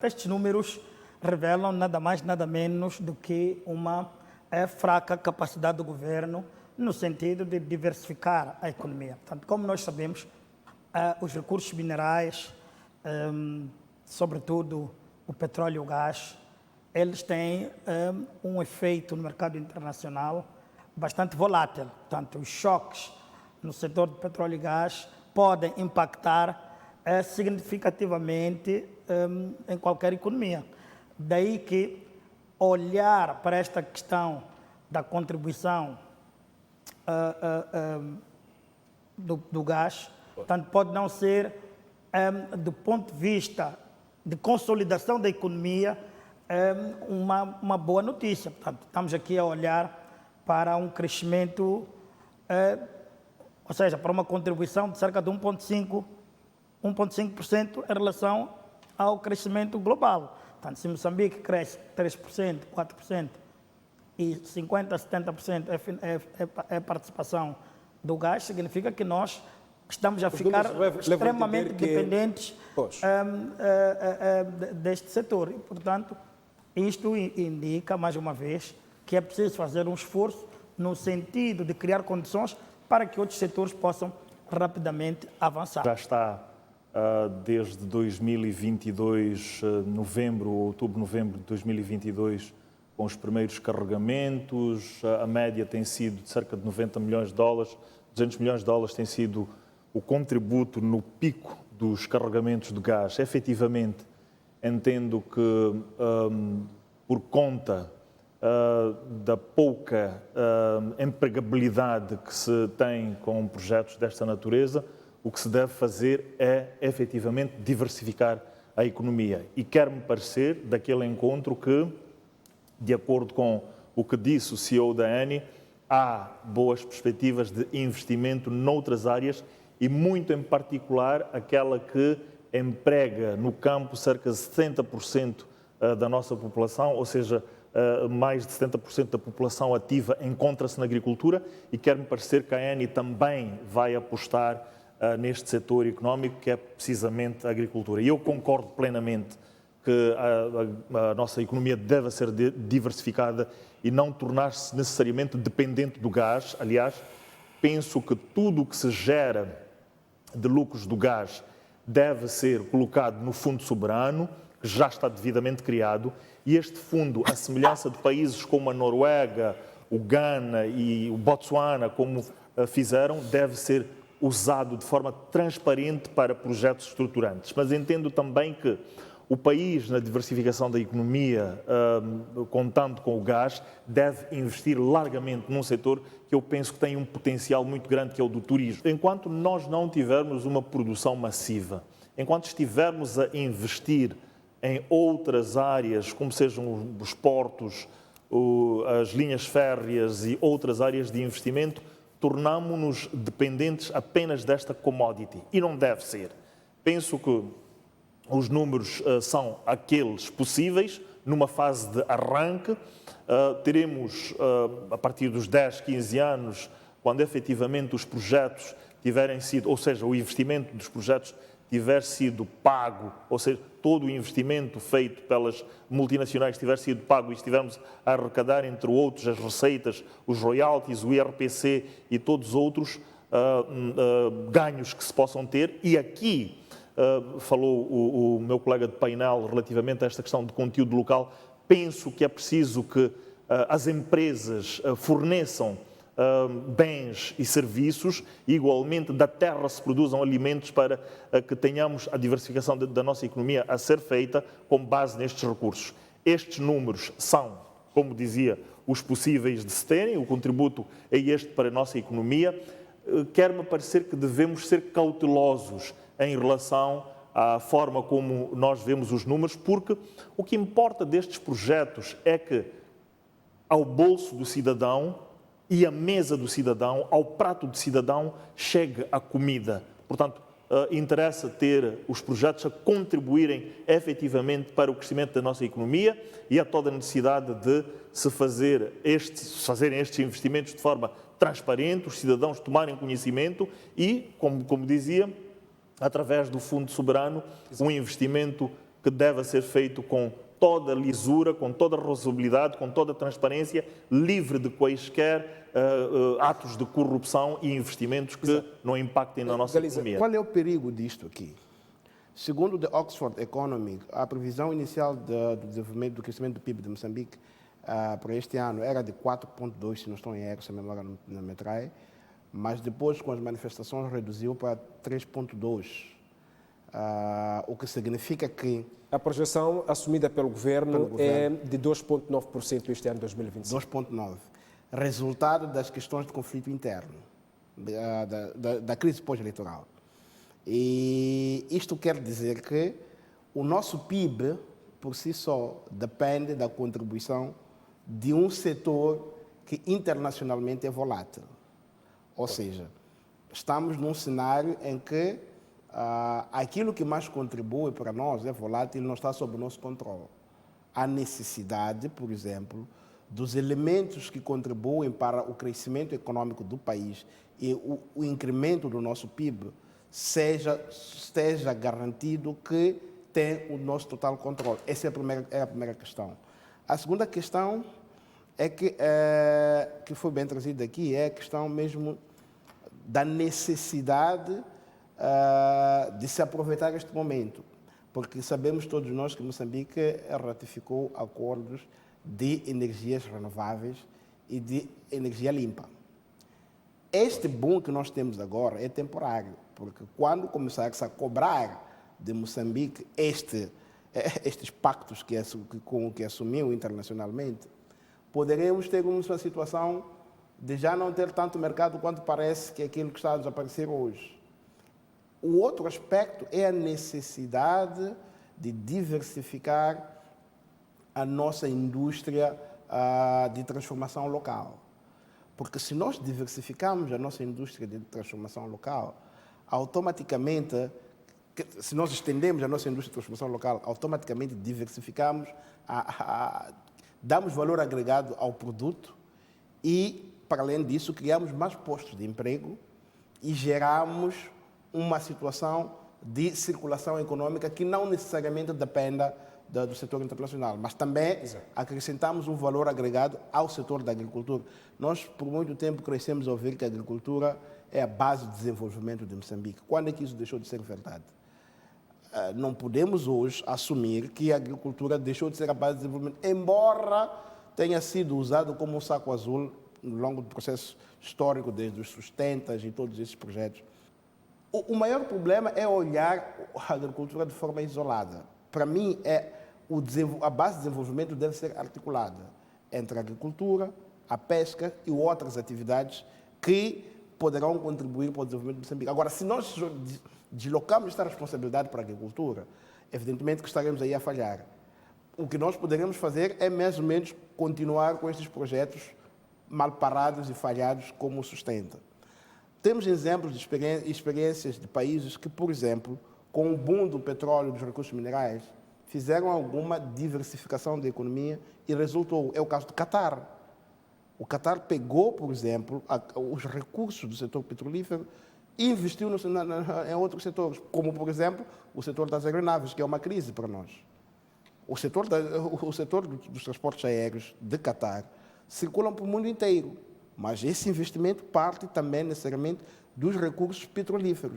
Estes números revelam nada mais, nada menos do que uma fraca capacidade do governo no sentido de diversificar a economia. Portanto, como nós sabemos, os recursos minerais, sobretudo o petróleo e o gás, eles têm um efeito no mercado internacional bastante volátil. Portanto, os choques no setor de petróleo e gás podem impactar significativamente em qualquer economia. Daí que olhar para esta questão da contribuição do gás, portanto, pode não ser, do ponto de vista de consolidação da economia, uma boa notícia. Portanto, estamos aqui a olhar para um crescimento, ou seja, para uma contribuição de cerca de 1,5% em relação ao crescimento global. Portanto, se Moçambique cresce 3%, 4% e 50% a 70% é participação do gás, significa que nós estamos a ficar extremamente dependentes deste setor. E, portanto, isto indica, mais uma vez, que é preciso fazer um esforço no sentido de criar condições para que outros setores possam rapidamente avançar. Já está desde 2022, outubro, novembro de 2022, com os primeiros carregamentos. A média tem sido de cerca de 90 milhões de dólares, 200 milhões de dólares tem sido o contributo no pico dos carregamentos de gás. Efetivamente, entendo que por conta da pouca empregabilidade que se tem com projetos desta natureza, o que se deve fazer é, efetivamente, diversificar a economia. E quer-me parecer, daquele encontro, que, de acordo com o que disse o CEO da Eni, há boas perspectivas de investimento noutras áreas e, muito em particular, aquela que emprega no campo cerca de 70% da nossa população, ou seja, mais de 70% da população ativa encontra-se na agricultura, e quer-me parecer que a Eni também vai apostar neste setor económico, que é precisamente a agricultura. E eu concordo plenamente que a nossa economia deve ser diversificada e não tornar-se necessariamente dependente do gás. Aliás, penso que tudo o que se gera de lucros do gás deve ser colocado no fundo soberano, que já está devidamente criado, e este fundo, à semelhança de países como a Noruega, o Ghana e o Botsuana, como fizeram, deve ser usado de forma transparente para projetos estruturantes. Mas entendo também que o país, na diversificação da economia, contando com o gás, deve investir largamente num setor que eu penso que tem um potencial muito grande, que é o do turismo. Enquanto nós não tivermos uma produção massiva, enquanto estivermos a investir em outras áreas, como sejam os portos, as linhas férreas e outras áreas de investimento, tornamo-nos dependentes apenas desta commodity. E não deve ser. Penso que os números são aqueles possíveis, numa fase de arranque. Teremos, a partir dos 10, 15 anos, quando efetivamente os projetos tiverem sido, ou seja, o investimento dos projetos tiver sido pago, ou seja, todo o investimento feito pelas multinacionais tiver sido pago e estivermos a arrecadar, entre outros, as receitas, os royalties, o IRPC e todos os outros ganhos que se possam ter. E aqui falou o meu colega de painel relativamente a esta questão de conteúdo local. Penso que é preciso que as empresas forneçam bens e serviços, e igualmente da terra se produzam alimentos, para que tenhamos a diversificação da nossa economia a ser feita com base nestes recursos. Estes números são, como dizia, os possíveis de se terem, o contributo é este para a nossa economia. Quer-me parecer que devemos ser cautelosos em relação à forma como nós vemos os números, porque o que importa destes projetos é que ao bolso do cidadão e à mesa do cidadão, ao prato do cidadão, chegue a comida. Portanto, interessa ter os projetos a contribuírem efetivamente para o crescimento da nossa economia, e há toda a necessidade de se fazerem estes investimentos de forma transparente, os cidadãos tomarem conhecimento e, como dizia, através do Fundo Soberano, um investimento que deve ser feito com toda a lisura, com toda a razoabilidade, com toda a transparência, livre de quaisquer atos de corrupção e investimentos que não impactem na nossa Galiza, economia. qual é o perigo disto aqui? Segundo a Oxford Economic, a previsão inicial do desenvolvimento do crescimento do PIB de Moçambique para este ano era de 4,2, se não estou em erro, se a memória não me trai, mas depois, com as manifestações, reduziu para 3,2, o que significa que A projeção assumida pelo governo é de 2,9% este ano 2025. 2,9, resultado das questões de conflito interno, da crise pós-eleitoral. E isto quer dizer que o nosso PIB, por si só, depende da contribuição de um setor que internacionalmente é volátil. Ou seja, estamos num cenário em que aquilo que mais contribui para nós é volátil e não está sob o nosso controle. Há necessidade, por exemplo, dos elementos que contribuem para o crescimento econômico do país e o incremento do nosso PIB esteja garantido que tem o nosso total controle. Essa é a primeira questão. A segunda questão é que foi bem trazida aqui, é a questão mesmo da necessidade de se aproveitar este momento, porque sabemos todos nós que Moçambique ratificou acordos de energias renováveis e de energia limpa. Este boom que nós temos agora é temporário, porque quando começar-se a cobrar de Moçambique estes pactos que assumiu internacionalmente, poderemos ter uma situação de já não ter tanto mercado quanto parece que é aquilo que está a desaparecer hoje. O outro aspecto é a necessidade de diversificar a nossa indústria de transformação local. Porque se nós diversificarmos a nossa indústria de transformação local, automaticamente, se nós estendemos a nossa indústria de transformação local, automaticamente diversificamos, damos valor agregado ao produto e, para além disso, criamos mais postos de emprego e geramos uma situação de circulação econômica que não necessariamente dependa do setor internacional, mas também acrescentamos um valor agregado ao setor da agricultura. Nós, por muito tempo, crescemos a ouvir que a agricultura é a base de desenvolvimento de Moçambique. Quando é que isso deixou de ser verdade? Não podemos hoje assumir que a agricultura deixou de ser a base de desenvolvimento, embora tenha sido usado como um saco azul no longo do processo histórico, desde os sustentas e todos esses projetos. O maior problema é olhar a agricultura de forma isolada. Para mim, a base de desenvolvimento deve ser articulada entre a agricultura, a pesca e outras atividades que poderão contribuir para o desenvolvimento de Moçambique. Agora, se nós deslocamos esta responsabilidade para a agricultura, evidentemente que estaremos aí a falhar. O que nós poderemos fazer é, mais ou menos, continuar com estes projetos mal parados e falhados como o sustenta. Temos exemplos de experiências de países que, por exemplo, com o boom do petróleo e dos recursos minerais, fizeram alguma diversificação da economia e resultou. É o caso do Catar. O Catar pegou, por exemplo, os recursos do setor petrolífero e investiu em outros setores, como, por exemplo, o setor das aeronaves, que é uma crise para nós. O setor dos transportes aéreos de Catar circulam para o mundo inteiro, mas esse investimento parte também, necessariamente, dos recursos petrolíferos.